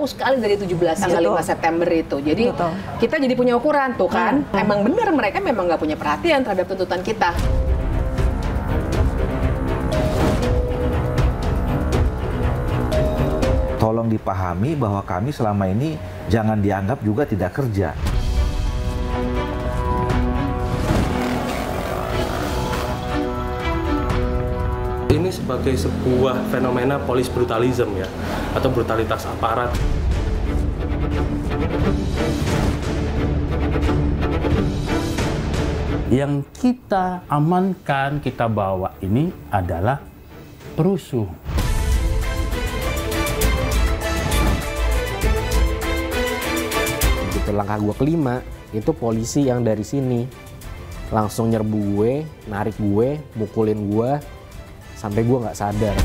jauh sekali dari 17 tanggal 5 September itu. Jadi kita jadi punya ukuran tuh kan. Emang bener mereka memang nggak punya perhatian terhadap tuntutan kita. Tolong dipahami bahwa kami selama ini jangan dianggap juga tidak kerja. Ini sebagai sebuah fenomena police brutalism ya, atau brutalitas aparat. Yang kita amankan, kita bawa ini adalah perusuh. Langkah gue kelima, itu polisi yang dari sini langsung nyerbu gue, narik gue, mukulin gue, sampai gue nggak sadar.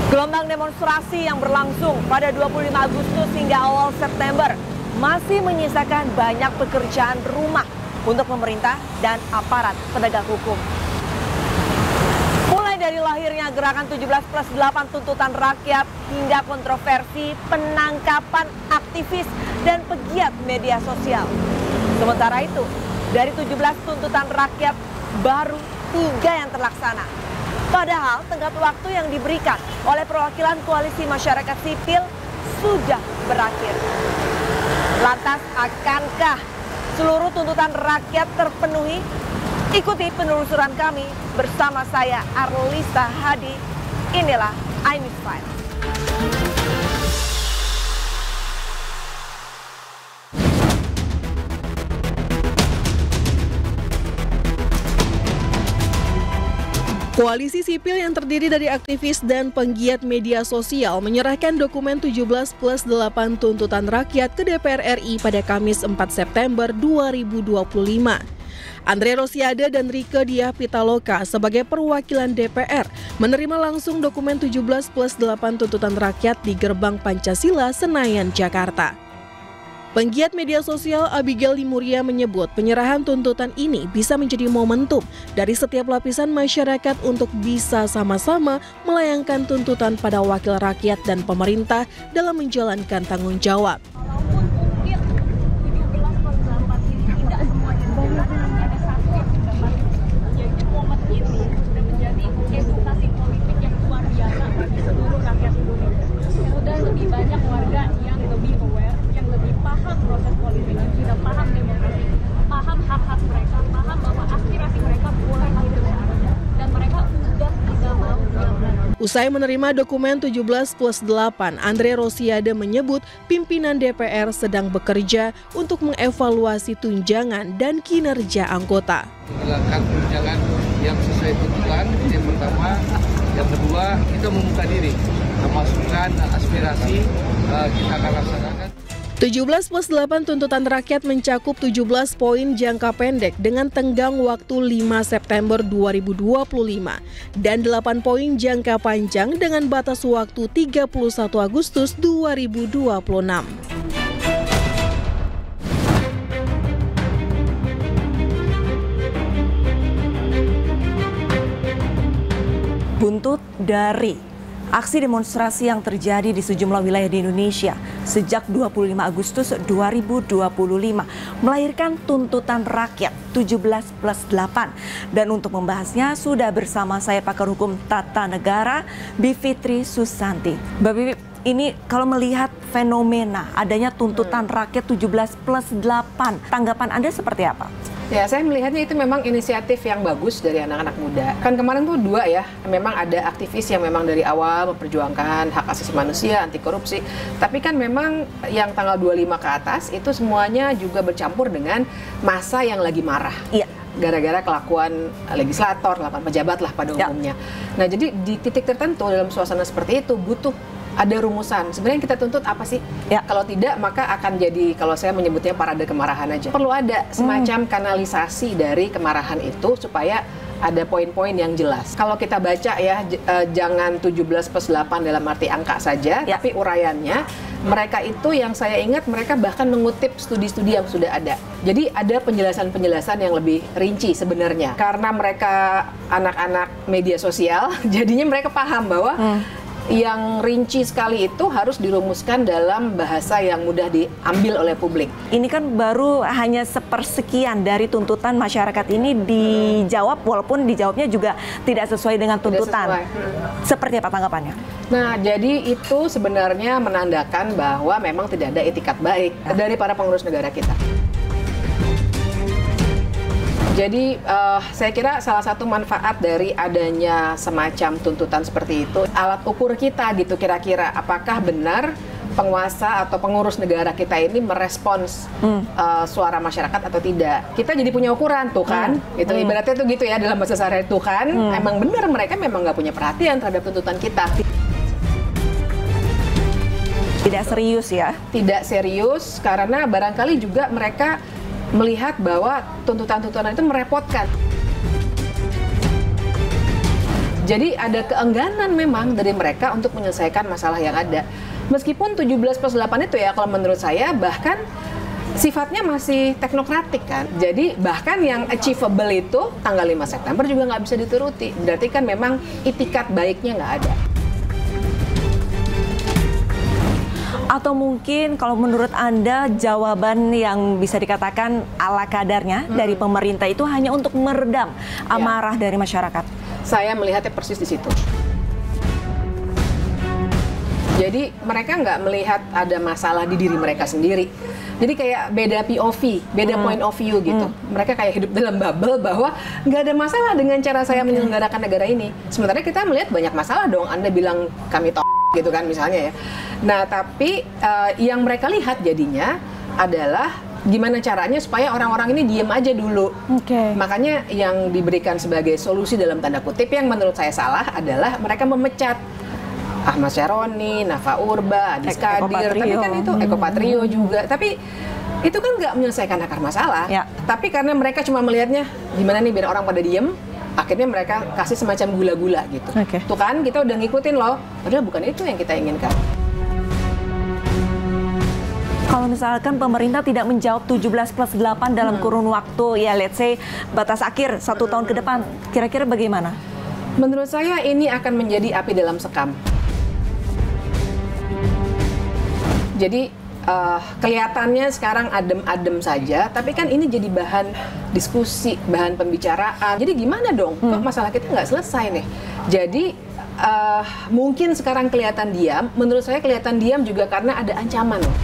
Gelombang demonstrasi yang berlangsung pada 25 Agustus hingga awal September masih menyisakan banyak pekerjaan rumah untuk pemerintah dan aparat penegak hukum. Mulai dari lahirnya gerakan 17+8 tuntutan rakyat hingga kontroversi penangkapan aktivis dan pegiat media sosial. Sementara itu, dari 17 tuntutan rakyat baru 3 yang terlaksana. Padahal tenggat waktu yang diberikan oleh perwakilan koalisi masyarakat sipil sudah berakhir. Lantas akankah seluruh tuntutan rakyat terpenuhi? Ikuti penelusuran kami bersama saya Arlista Hadi. Inilah iNews Files. Koalisi sipil yang terdiri dari aktivis dan penggiat media sosial menyerahkan dokumen 17+8 tuntutan rakyat ke DPR RI pada Kamis 4 September 2025. Andre Rosiade dan Rieke Diah Pitaloka sebagai perwakilan DPR menerima langsung dokumen 17+8 tuntutan rakyat di Gerbang Pancasila, Senayan, Jakarta. Penggiat media sosial Abigail Limuria menyebut penyerahan tuntutan ini bisa menjadi momentum dari setiap lapisan masyarakat untuk bisa sama-sama melayangkan tuntutan pada wakil rakyat dan pemerintah dalam menjalankan tanggung jawab. Usai menerima dokumen 17+8, Andre Rosiade menyebut pimpinan DPR sedang bekerja untuk mengevaluasi tunjangan dan kinerja anggota. Melakukan tunjangan yang sesuai tuntutan, yang pertama. Yang kedua, kita membuka diri, masukan aspirasi kita akan laksanakan. 17+8 tuntutan rakyat mencakup 17 poin jangka pendek dengan tenggang waktu 5 September 2025 dan 8 poin jangka panjang dengan batas waktu 31 Agustus 2026. Buntut dari aksi demonstrasi yang terjadi di sejumlah wilayah di Indonesia sejak 25 Agustus 2025 melahirkan tuntutan rakyat 17+8. Dan untuk membahasnya sudah bersama saya pakar hukum tata negara Bivitri Susanti. Mbak Bibi, ini kalau melihat fenomena adanya tuntutan rakyat 17+8, tanggapan Anda seperti apa? Ya, saya melihatnya itu memang inisiatif yang bagus dari anak-anak muda. Kan kemarin tuh dua ya, memang ada aktivis yang memang dari awal memperjuangkan hak asasi manusia, anti korupsi. Tapi kan memang yang tanggal 25 ke atas itu semuanya juga bercampur dengan massa yang lagi marah. Iya. gara-gara kelakuan legislator, kelakuan pejabat lah pada umumnya. Nah, jadi di titik tertentu dalam suasana seperti itu butuh ada rumusan. Sebenarnya yang kita tuntut apa sih? Kalau tidak, maka akan jadi, kalau saya menyebutnya parade kemarahan aja. Perlu ada semacam kanalisasi dari kemarahan itu supaya ada poin-poin yang jelas. Kalau kita baca ya, jangan 17+8 dalam arti angka saja, tapi uraiannya, mereka itu yang saya ingat, mereka bahkan mengutip studi-studi yang sudah ada. Jadi ada penjelasan-penjelasan yang lebih rinci sebenarnya. Karena mereka anak-anak media sosial, jadinya mereka paham bahwa yang rinci sekali itu harus dirumuskan dalam bahasa yang mudah diambil oleh publik. Ini kan baru hanya sepersekian dari tuntutan masyarakat ini dijawab, walaupun dijawabnya juga tidak sesuai dengan tuntutan. Seperti apa tanggapannya? Nah, jadi itu sebenarnya menandakan bahwa memang tidak ada etikat baik dari para pengurus negara kita. Jadi saya kira salah satu manfaat dari adanya semacam tuntutan seperti itu, alat ukur kita gitu kira-kira apakah benar penguasa atau pengurus negara kita ini merespons suara masyarakat atau tidak. Kita jadi punya ukuran tuh kan, gitu. Ibaratnya tuh gitu ya dalam bahasa sehari tuh kan, emang benar mereka memang nggak punya perhatian terhadap tuntutan kita. Tidak serius ya? Tidak serius karena barangkali juga mereka melihat bahwa tuntutan-tuntutan itu merepotkan. Jadi ada keengganan memang dari mereka untuk menyelesaikan masalah yang ada. Meskipun 17+8 itu ya kalau menurut saya bahkan sifatnya masih teknokratik kan. Jadi bahkan yang achievable itu tanggal 5 September juga nggak bisa dituruti. Berarti kan memang itikat baiknya nggak ada. Atau mungkin kalau menurut Anda jawaban yang bisa dikatakan ala kadarnya dari pemerintah itu hanya untuk meredam amarah dari masyarakat? Saya melihatnya persis di situ. Jadi mereka nggak melihat ada masalah di diri mereka sendiri. Jadi kayak beda POV, beda point of view gitu. Mereka kayak hidup dalam bubble bahwa nggak ada masalah dengan cara saya menyelenggarakan negara ini. Sementara kita melihat banyak masalah dong. Anda bilang kami gitu kan misalnya ya. Nah tapi yang mereka lihat jadinya adalah gimana caranya supaya orang-orang ini diem aja dulu. Makanya yang diberikan sebagai solusi dalam tanda kutip yang menurut saya salah adalah mereka memecat Ahmad Syaroni, Nafa Urba, Adis Kadir, tapi kan itu Eko Patrio juga. Tapi itu kan nggak menyelesaikan akar masalah. Tapi karena mereka cuma melihatnya gimana nih biar orang pada diem, akhirnya mereka kasih semacam gula-gula gitu. Tuh kan kita udah ngikutin loh, padahal bukan itu yang kita inginkan. Kalau misalkan pemerintah tidak menjawab 17+8 dalam kurun waktu, ya let's say batas akhir 1 tahun ke depan, kira-kira bagaimana? Menurut saya ini akan menjadi api dalam sekam. Jadi kelihatannya sekarang adem-adem saja, tapi kan ini jadi bahan diskusi, bahan pembicaraan. Jadi gimana dong? Kok masalah kita nggak selesai nih? Jadi mungkin sekarang kelihatan diam. Menurut saya kelihatan diam juga karena ada ancaman loh.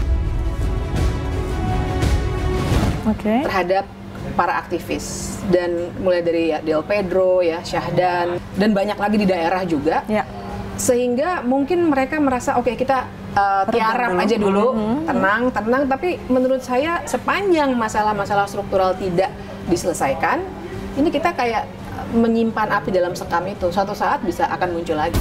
Terhadap para aktivis dan mulai dari Del Pedro ya, Syahdan dan banyak lagi di daerah juga. Sehingga mungkin mereka merasa oke, kita tiarap aja dulu, tenang, tapi menurut saya sepanjang masalah-masalah struktural tidak diselesaikan, ini kita kayak menyimpan api dalam sekam itu, suatu saat bisa akan muncul lagi.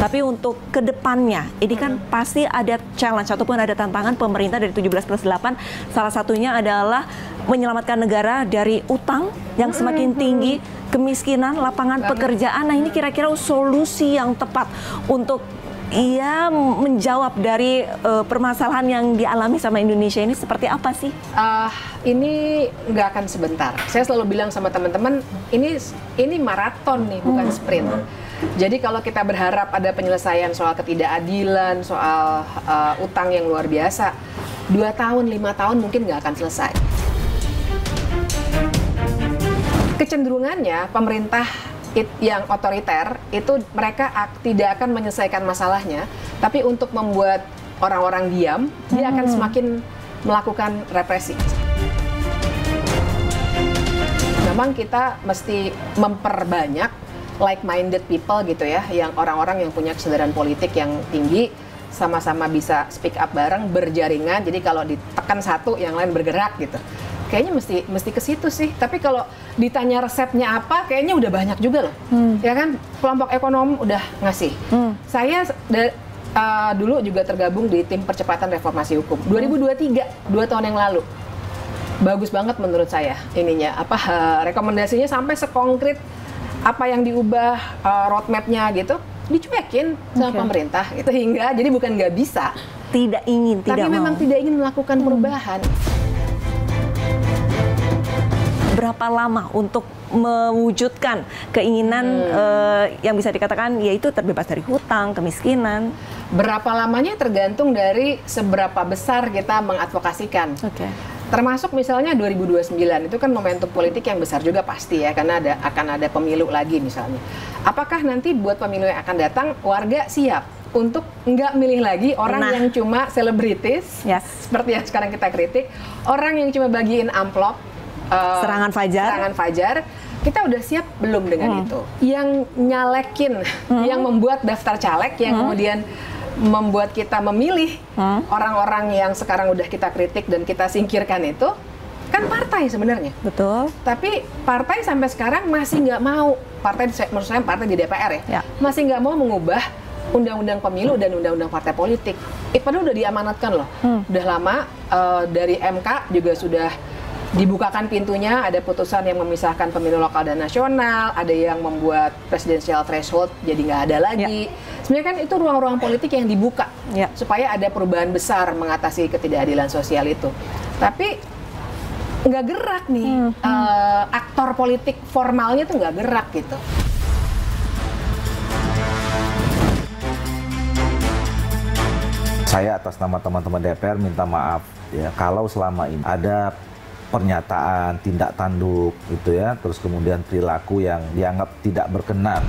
Tapi untuk kedepannya, ini kan pasti ada challenge ataupun ada tantangan pemerintah dari 17+8. Salah satunya adalah menyelamatkan negara dari utang yang semakin tinggi, kemiskinan, lapangan pekerjaan. Nah ini kira-kira solusi yang tepat untuk menjawab dari permasalahan yang dialami sama Indonesia ini seperti apa sih? Ini nggak akan sebentar. Saya selalu bilang sama teman-teman, ini maraton nih, bukan sprint. Jadi kalau kita berharap ada penyelesaian soal ketidakadilan, soal utang yang luar biasa, 2 tahun, 5 tahun mungkin nggak akan selesai. Kecenderungannya pemerintah yang otoriter itu mereka tidak akan menyelesaikan masalahnya, tapi untuk membuat orang-orang diam, dia akan semakin melakukan represi. Memang kita mesti memperbanyak like-minded people gitu ya, yang orang-orang yang punya kesadaran politik yang tinggi, sama-sama bisa speak up bareng, berjaringan, jadi kalau ditekan satu, yang lain bergerak gitu. kayaknya mesti ke situ sih. Tapi kalau ditanya resepnya apa, kayaknya udah banyak juga loh. Ya kan, kelompok ekonom udah ngasih. Saya dulu juga tergabung di tim percepatan reformasi hukum 2023, 2 tahun yang lalu. Bagus banget menurut saya ininya, rekomendasinya sampai sekonkret apa yang diubah, roadmap-nya gitu dicuekin sama pemerintah gitu, hingga jadi bukan nggak bisa, tidak ingin, tapi memang tidak ingin melakukan perubahan. Berapa lama untuk mewujudkan keinginan yang bisa dikatakan yaitu terbebas dari hutang, kemiskinan? Berapa lamanya tergantung dari seberapa besar kita mengadvokasikan. Termasuk misalnya 2029 itu kan momentum politik yang besar juga pasti ya, karena akan ada pemilu lagi misalnya. Apakah nanti buat pemilu yang akan datang warga siap untuk nggak milih lagi orang yang cuma selebritis, seperti yang sekarang kita kritik, orang yang cuma bagiin amplop, serangan fajar, kita udah siap belum dengan itu? Yang nyalekin, yang membuat daftar caleg, yang kemudian membuat kita memilih orang-orang yang sekarang udah kita kritik dan kita singkirkan itu, kan partai sebenarnya. Betul. Tapi partai sampai sekarang masih nggak mau, menurut saya partai di DPR ya, masih nggak mau mengubah undang-undang pemilu dan undang-undang partai politik. Padahal udah diamanatkan loh, udah lama, dari MK juga sudah dibukakan pintunya, ada putusan yang memisahkan pemilu lokal dan nasional, ada yang membuat presidensial threshold jadi nggak ada lagi. Sebenarnya kan itu ruang-ruang politik yang dibuka supaya ada perubahan besar mengatasi ketidakadilan sosial itu. Tapi nggak gerak nih, aktor politik formalnya tuh nggak gerak gitu. Saya atas nama teman-teman DPR minta maaf ya kalau selama ini ada pernyataan, tindak tanduk gitu ya, terus kemudian perilaku yang dianggap tidak berkenan.